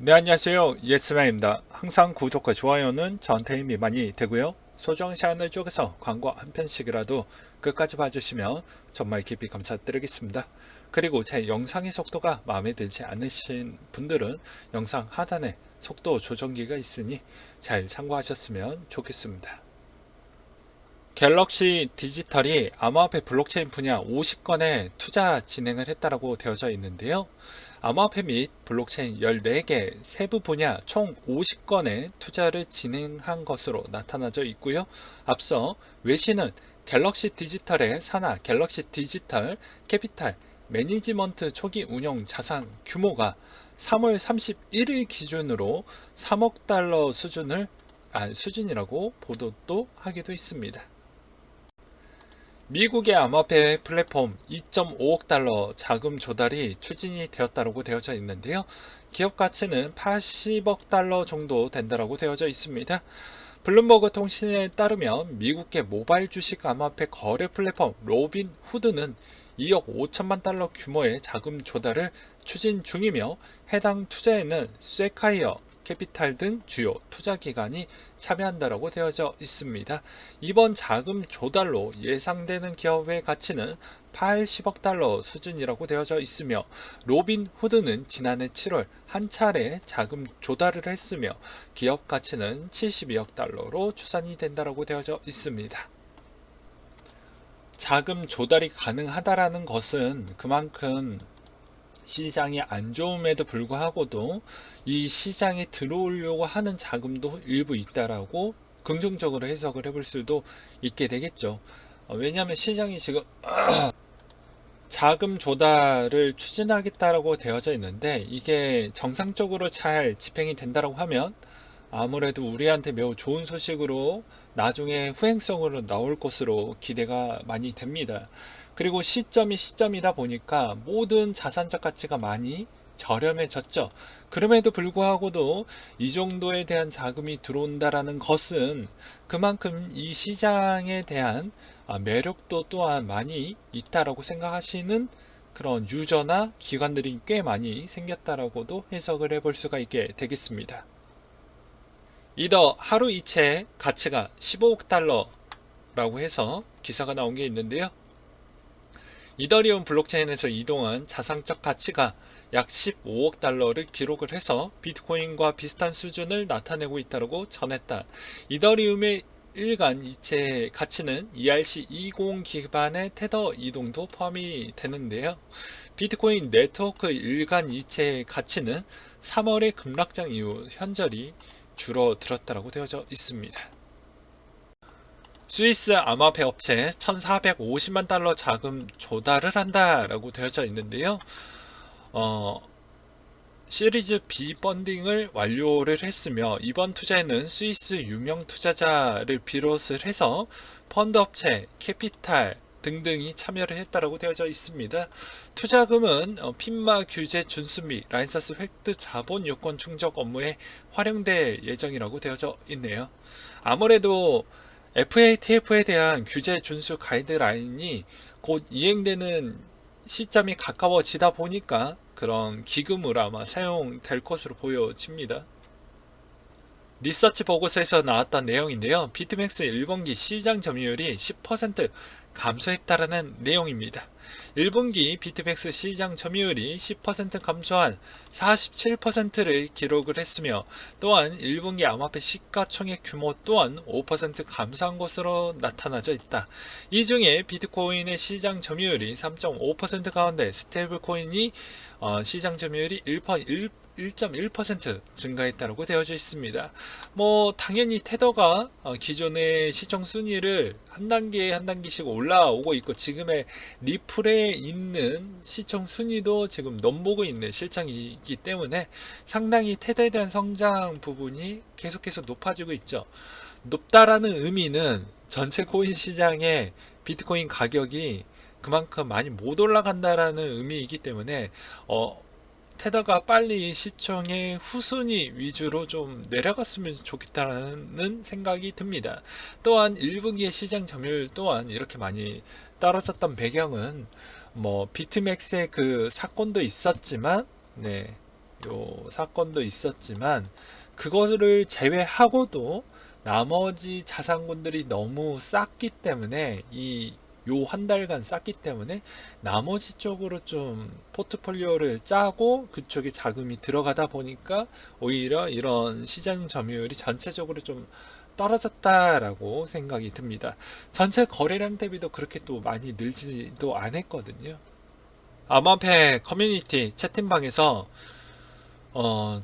네, 안녕하세요. 예스맨입니다. 항상 구독과 좋아요는 저한테 힘이 많이 되고요. 소중한 시간을 쪼개서 광고 한 편씩이라도 끝까지 봐주시면 정말 깊이 감사드리겠습니다. 그리고 제 영상의 속도가 마음에 들지 않으신 분들은 영상 하단에 속도 조정기가 있으니 잘 참고하셨으면 좋겠습니다. 갤럭시 디지털이 암호화폐 블록체인 분야 50건의 투자 진행을 했다고 되어져 있는데요. 암호화폐 및 블록체인 14개 세부 분야 총 50건의 투자를 진행한 것으로 나타나져 있고요. 앞서 외신은 갤럭시 디지털의 산하 갤럭시 디지털 캐피탈 매니지먼트 초기 운용 자산 규모가 3월 31일 기준으로 3억 달러 수준이라고 보도도 하기도 했습니다. 미국의 암호화폐 플랫폼 2.5억 달러 자금 조달이 추진이 되었다고 되어져 있는데요. 기업 가치는 80억 달러 정도 된다고 되어져 있습니다. 블룸버그 통신에 따르면 미국계 모바일 주식 암호화폐 거래 플랫폼 로빈 후드는 2억 5천만 달러 규모의 자금 조달을 추진 중이며 해당 투자에는 세카이어 캐피탈 등 주요 투자기관이 참여한다고 되어져 있습니다. 이번 자금 조달로 예상되는 기업의 가치는 80억 달러 수준이라고 되어져 있으며 로빈 후드는 지난해 7월 한 차례 자금 조달을 했으며 기업 가치는 72억 달러로 추산이 된다고 되어져 있습니다. 자금 조달이 가능하다라는 것은 그만큼 시장이 안 좋음에도 불구하고도 이 시장에 들어오려고 하는 자금도 일부 있다라고 긍정적으로 해석을 해볼 수도 있게 되겠죠. 왜냐하면 시장이 지금 자금 조달을 추진하겠다라고 되어져 있는데 이게 정상적으로 잘 집행이 된다라고 하면 아무래도 우리한테 매우 좋은 소식으로 나중에 후행성으로 나올 것으로 기대가 많이 됩니다. 그리고 시점이 시점이다 보니까 모든 자산적 가치가 많이 저렴해졌죠. 그럼에도 불구하고도 이 정도에 대한 자금이 들어온다라는 것은 그만큼 이 시장에 대한 매력도 또한 많이 있다라고 생각하시는 그런 유저나 기관들이 꽤 많이 생겼다라고도 해석을 해볼 수가 있게 되겠습니다. 이더 하루 이체 가치가 15억 달러라고 해서 기사가 나온 게 있는데요. 이더리움 블록체인에서 이동한 자산적 가치가 약 15억 달러를 기록을 해서 비트코인과 비슷한 수준을 나타내고 있다고 전했다. 이더리움의 일간 이체 가치는 ERC20 기반의 테더 이동도 포함이 되는데요. 비트코인 네트워크 일간 이체 가치는 3월의 급락장 이후 현저히 줄어들었다고 되어져 있습니다. 스위스 암호화폐 업체 1450만 달러 자금 조달을 한다라고 되어져 있는데요. 시리즈 B 펀딩을 완료를 했으며 이번 투자에는 스위스 유명 투자자를 비롯을 해서 펀드 업체, 캐피탈 등등이 참여를 했다고 되어져 있습니다. 투자금은 핀마 규제 준수 및 라이선스 획득 자본 요건 충족 업무에 활용될 예정이라고 되어져 있네요. 아무래도 FATF에 대한 규제 준수 가이드라인이 곧 이행되는 시점이 가까워지다 보니까 그런 기금으로 아마 사용될 것으로 보여집니다. 리서치 보고서에서 나왔던 내용인데요. 비트맥스 1분기 시장 점유율이 10% 감소했다라는 내용입니다. 1분기 비트맥스 시장 점유율이 10% 감소한 47%를 기록을 했으며 또한 1분기 암호화폐 시가총액 규모 또한 5% 감소한 것으로 나타나져 있다. 이 중에 비트코인의 시장 점유율이 3.5% 가운데 스테이블 코인이 시장 점유율이 1.1% 증가했다고 되어져 있습니다. 당연히 테더가 기존의 시총 순위를 한 단계 한 단계씩 올라오고 있고 지금의 리플에 있는 시총 순위도 지금 넘보고 있는 실정이기 때문에 상당히 테더에 대한 성장 부분이 계속해서 높아지고 있죠. 높다라는 의미는 전체 코인 시장의 비트코인 가격이 그만큼 많이 못 올라간다라는 의미이기 때문에 테더가 빨리 시총의 후순위 위주로 좀 내려갔으면 좋겠다는 생각이 듭니다. 또한 1분기의 시장 점유율 또한 이렇게 많이 떨어졌던 배경은 비트맥스의 그 사건도 있었지만 요 사건도 있었지만 그거를 제외하고도 나머지 자산군들이 너무 쌌기 때문에 요 한 달간 쌌기 때문에 나머지 쪽으로 좀 포트폴리오를 짜고 그쪽에 자금이 들어가다 보니까 오히려 이런 시장 점유율이 전체적으로 좀 떨어졌다라고 생각이 듭니다. 전체 거래량 대비도 그렇게 또 많이 늘지도 않았거든요. 암호화폐 커뮤니티 채팅방에서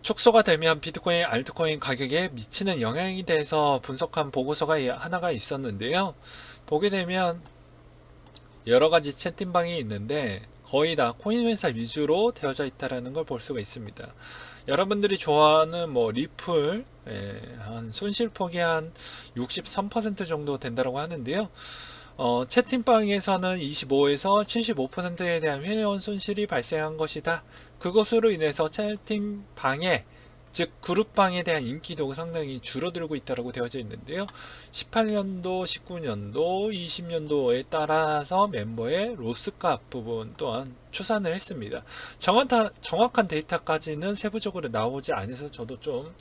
축소가 되면 비트코인, 알트코인 가격에 미치는 영향에 대해서 분석한 보고서가 하나가 있었는데요. 보게 되면 여러 가지 채팅방이 있는데 거의 다 코인 회사 위주로 되어져 있다는 걸 볼 수가 있습니다. 여러분들이 좋아하는 뭐 리플 한 손실폭이 한 63% 정도 된다고 하는데요. 채팅방에서는 25에서 75%에 대한 회원 손실이 발생한 것이다. 그것으로 인해서 채팅방에 즉 그룹방에 대한 인기도가 상당히 줄어들고 있다고 되어져 있는데요. 18년도, 19년도, 20년도에 따라서 멤버의 로스값 부분 또한 추산을 했습니다. 정확한 데이터까지는 세부적으로 나오지 않아서 저도 좀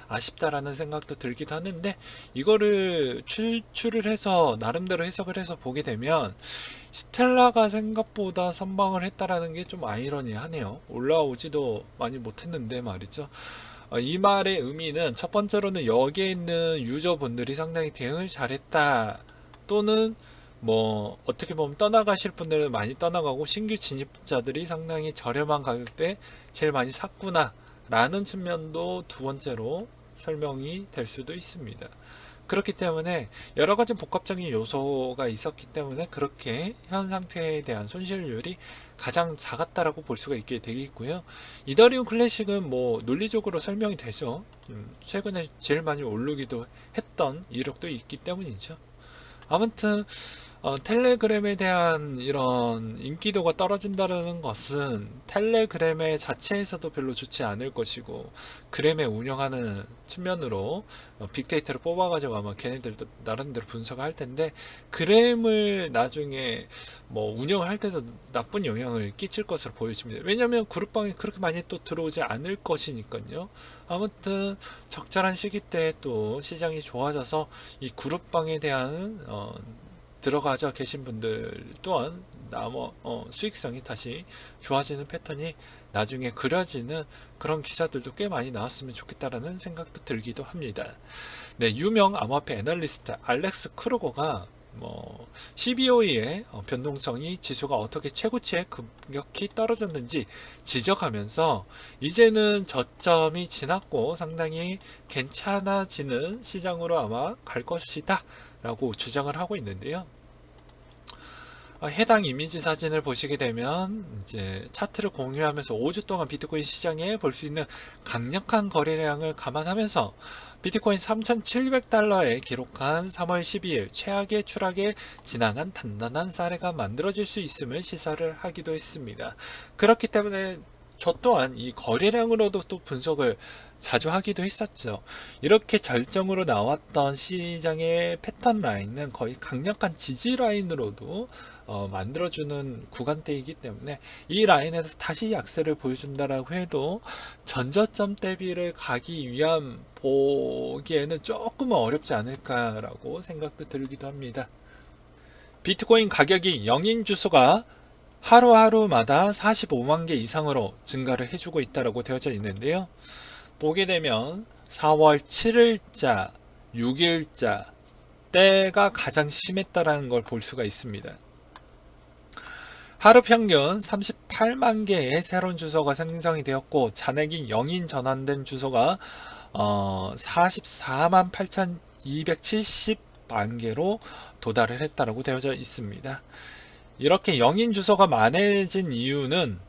아쉽다라는 생각도 들기도 하는데 이거를 추출을 해서 나름대로 해석을 해서 보게 되면 스텔라가 생각보다 선방을 했다라는 게 좀 아이러니하네요. 올라오지도 많이 못했는데 말이죠. 이 말의 의미는 첫 번째로는 여기에 있는 유저분들이 상당히 대응을 잘했다, 또는 뭐 어떻게 보면 떠나가실 분들은 많이 떠나가고 신규 진입자들이 상당히 저렴한 가격대에 제일 많이 샀구나 라는 측면도 두 번째로 설명이 될 수도 있습니다. 그렇기 때문에 여러 가지 복합적인 요소가 있었기 때문에 그렇게 현 상태에 대한 손실률이 가장 작았다라고 볼 수가 있게 되겠고요. 이더리움 클래식은 뭐 논리적으로 설명이 되죠. 최근에 제일 많이 오르기도 했던 이력도 있기 때문이죠. 아무튼 텔레그램에 대한 이런 인기도가 떨어진다는 것은 텔레그램의 자체에서도 별로 좋지 않을 것이고, 그램에 운영하는 측면으로 빅데이터를 뽑아가지고 아마 걔네들도 나름대로 분석을 할 텐데, 그램을 나중에 뭐 운영을 할 때도 나쁜 영향을 끼칠 것으로 보여집니다. 왜냐하면 그룹방에 그렇게 많이 또 들어오지 않을 것이니까요. 아무튼 적절한 시기 때 또 시장이 좋아져서 이 그룹방에 대한 들어가져 계신 분들 또한 수익성이 다시 좋아지는 패턴이 나중에 그려지는 그런 기사들도 꽤 많이 나왔으면 좋겠다라는 생각도 들기도 합니다. 네, 유명 암호화폐 애널리스트 알렉스 크루거가 CBOE의 변동성이 지수가 어떻게 최고치에 급격히 떨어졌는지 지적하면서 이제는 저점이 지났고 상당히 괜찮아지는 시장으로 아마 갈 것이다 라고 주장을 하고 있는데요. 해당 이미지 사진을 보시게 되면 이제 차트를 공유하면서 5주 동안 비트코인 시장에 볼 수 있는 강력한 거래량을 감안하면서 비트코인 3,700달러에 기록한 3월 12일 최악의 추락에 지나간 단단한 사례가 만들어질 수 있음을 시사를 하기도 했습니다. 그렇기 때문에 저 또한 이 거래량으로도 또 분석을 자주 하기도 했었죠. 이렇게 절정으로 나왔던 시장의 패턴 라인은 거의 강력한 지지 라인으로도 만들어주는 구간대이기 때문에 이 라인에서 다시 약세를 보여준다라고 해도 전저점 대비를 가기 위한 보기에는 조금은 어렵지 않을까라고 생각도 들기도 합니다. 비트코인 가격이 영인 주소가 하루하루마다 45만 개 이상으로 증가를 해주고 있다고 되어져 있는데요. 보게 되면 4월 7일자, 6일자 때가 가장 심했다라는 걸 볼 수가 있습니다. 하루 평균 38만 개의 새로운 주소가 생성이 되었고 잔액이 영인 전환된 주소가 44만 8,270만 개로 도달을 했다고 되어져 있습니다. 이렇게 영인 주소가 많아진 이유는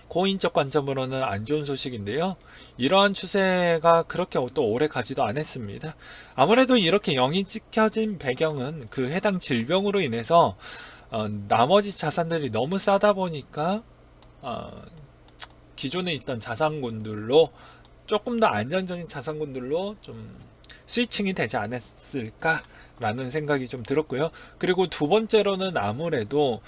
코인적 관점으로는 안 좋은 소식인데요. 이러한 추세가 그렇게 또 오래 가지도 않았습니다. 아무래도 이렇게 영이 찍혀진 배경은 그 해당 질병으로 인해서 나머지 자산들이 너무 싸다 보니까 기존에 있던 자산군들로 조금 더 안정적인 자산군들로 좀 스위칭이 되지 않았을까 라는 생각이 좀 들었고요. 그리고 두 번째로는 아무래도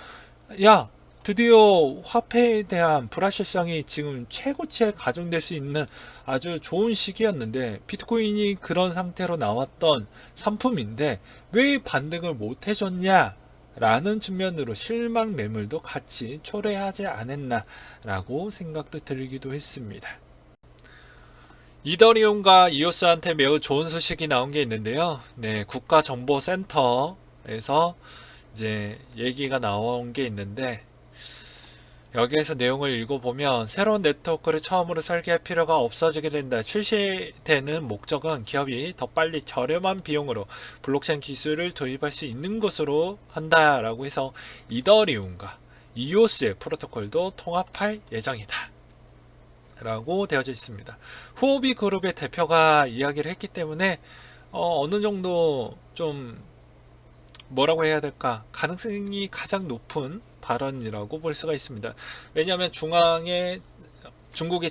드디어 화폐에 대한 불확실성이 지금 최고치에 가중될 수 있는 아주 좋은 시기였는데, 비트코인이 그런 상태로 나왔던 상품인데 왜 반등을 못 해줬냐 라는 측면으로 실망 매물도 같이 초래하지 않았나 라고 생각도 들기도 했습니다. 이더리움과 이오스한테 매우 좋은 소식이 나온 게 있는데요. 네, 국가정보센터에서 이제 얘기가 나온 게 있는데, 여기에서 내용을 읽어보면 새로운 네트워크를 처음으로 설계할 필요가 없어지게 된다. 출시되는 목적은 기업이 더 빨리 저렴한 비용으로 블록체인 기술을 도입할 수 있는 것으로 한다라고 해서 이더리움과 이오스의 프로토콜도 통합할 예정이다 라고 되어져 있습니다. 후오비 그룹의 대표가 이야기를 했기 때문에 어느 정도 좀 뭐라고 해야 될까, 가능성이 가장 높은 발언이라고 볼 수가 있습니다. 왜냐하면 중국의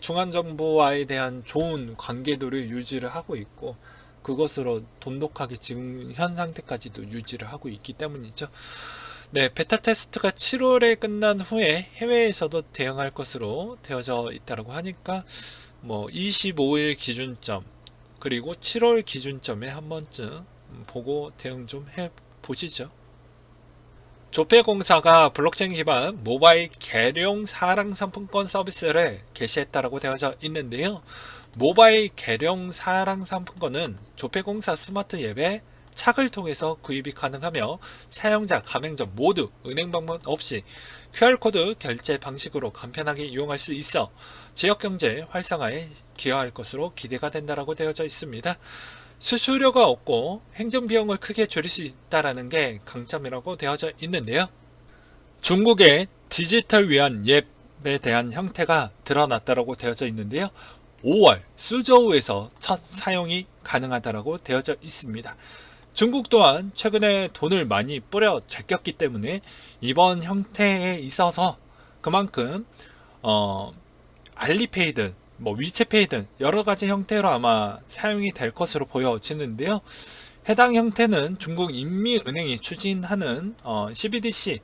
중앙정부와에 대한 좋은 관계도를 유지를 하고 있고, 그것으로 돈독하게 지금 현 상태까지도 유지를 하고 있기 때문이죠. 네, 베타 테스트가 7월에 끝난 후에 해외에서도 대응할 것으로 되어져 있다고 하니까 25일 기준점 그리고 7월 기준점에 한 번쯤 보고 대응 좀 해보시죠. 조폐공사가 블록체인 기반 모바일 계룡 사랑 상품권 서비스를 개시했다고 되어져 있는데요. 모바일 계룡 사랑 상품권은 조폐공사 스마트 앱에 착을 통해서 구입이 가능하며 사용자, 가맹점 모두 은행 방문 없이 QR코드 결제 방식으로 간편하게 이용할 수 있어 지역경제 활성화에 기여할 것으로 기대가 된다고 되어져 있습니다. 수수료가 없고 행정비용을 크게 줄일 수 있다는 게 강점이라고 되어져 있는데요. 중국의 디지털 위안 앱에 대한 형태가 드러났다고 되어져 있는데요. 5월 수저우에서 첫 사용이 가능하다고 되어져 있습니다. 중국 또한 최근에 돈을 많이 뿌려 제꼈기 때문에 이번 형태에 있어서 그만큼 알리페이든 위챗페이든 여러가지 형태로 아마 사용이 될 것으로 보여지는데요. 해당 형태는 중국 인민은행이 추진하는 CBDC,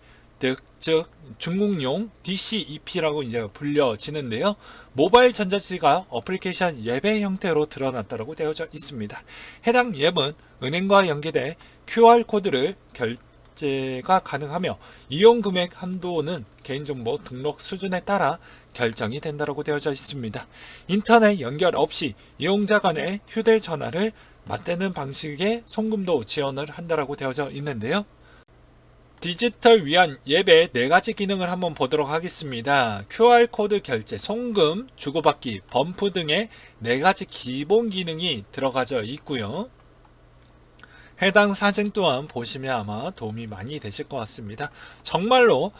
즉 중국용 DCEP라고 이제 불려지는데요. 모바일 전자지갑 어플리케이션 예배 형태로 드러났다고 되어져 있습니다. 해당 앱은 은행과 연계돼 QR코드를 결제가 가능하며 이용 금액 한도는 개인정보 등록 수준에 따라 결정이 된다고 되어져 있습니다. 인터넷 연결 없이 이용자 간의 휴대전화를 맞대는 방식의 송금도 지원을 한다고 되어져 있는데요. 디지털 위안 앱의 4가지 기능을 한번 보도록 하겠습니다. QR코드 결제, 송금, 주고받기, 범프 등의 4가지 기본 기능이 들어가져 있고요. 해당 사진 또한 보시면 아마 도움이 많이 되실 것 같습니다. 정말로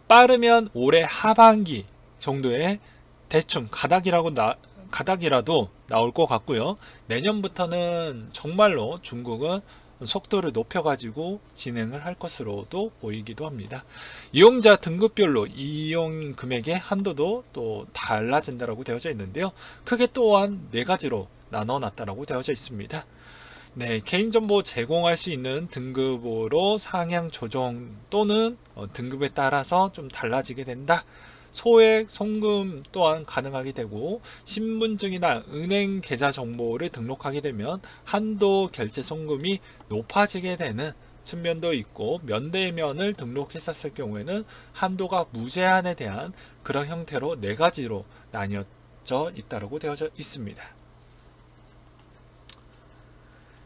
빠르면 올해 하반기 정도에 대충 가닥이라도 나올 것 같고요. 내년부터는 정말로 중국은 속도를 높여가지고 진행을 할 것으로도 보이기도 합니다. 이용자 등급별로 이용 금액의 한도도 또 달라진다고 되어져 있는데요. 크게 또한 4가지로 나눠놨다고 되어져 있습니다. 네, 개인정보 제공할 수 있는 등급으로 상향 조정 또는 등급에 따라서 좀 달라지게 된다. 소액 송금 또한 가능하게 되고, 신분증이나 은행 계좌 정보를 등록하게 되면 한도 결제 송금이 높아지게 되는 측면도 있고, 면대면을 등록했었을 경우에는 한도가 무제한에 대한 그런 형태로 4가지로 나뉘어져 있다고 되어져 있습니다.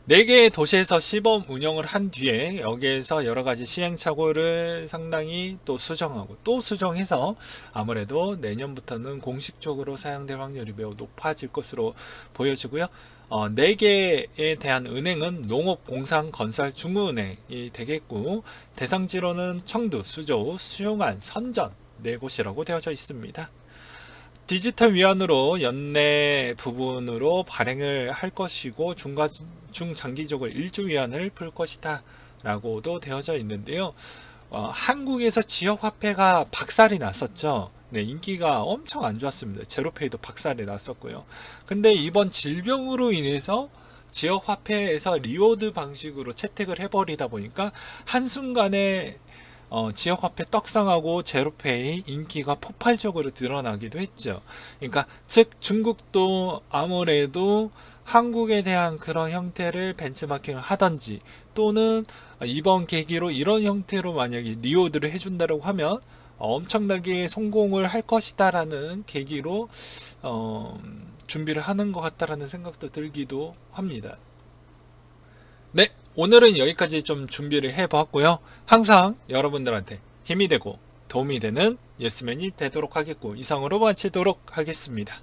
4개의 도시에서 시범 운영을 한 뒤에 여기에서 여러가지 시행착오를 상당히 또 수정해서 아무래도 내년부터는 공식적으로 사용될 확률이 매우 높아질 것으로 보여지고요. 4개에 대한 은행은 농업공상건설중앙은행이 되겠고, 대상지로는 청두, 수저우, 수용안, 선전 4곳이라고 되어져 있습니다. 디지털 위안으로 연내 부분으로 발행을 할 것이고, 중장기적으로 1조 위안을 풀 것이다 라고도 되어져 있는데요. 한국에서 지역화폐가 박살이 났었죠. 네, 인기가 엄청 안 좋았습니다. 제로페이도 박살이 났었고요. 근데 이번 질병으로 인해서 지역화폐에서 리워드 방식으로 채택을 해버리다 보니까 한순간에 지역화폐 떡상하고 제로페이 인기가 폭발적으로 드러나기도 했죠. 그러니까 즉 중국도 아무래도 한국에 대한 그런 형태를 벤치마킹을 하던지 또는 이번 계기로 이런 형태로 만약에 리워드를 해준다고 하면 엄청나게 성공을 할 것이다라는 계기로 준비를 하는 것 같다라는 생각도 들기도 합니다. 네, 오늘은 여기까지 좀 준비를 해보았고요. 항상 여러분들한테 힘이 되고 도움이 되는 예스맨이 되도록 하겠고 이상으로 마치도록 하겠습니다.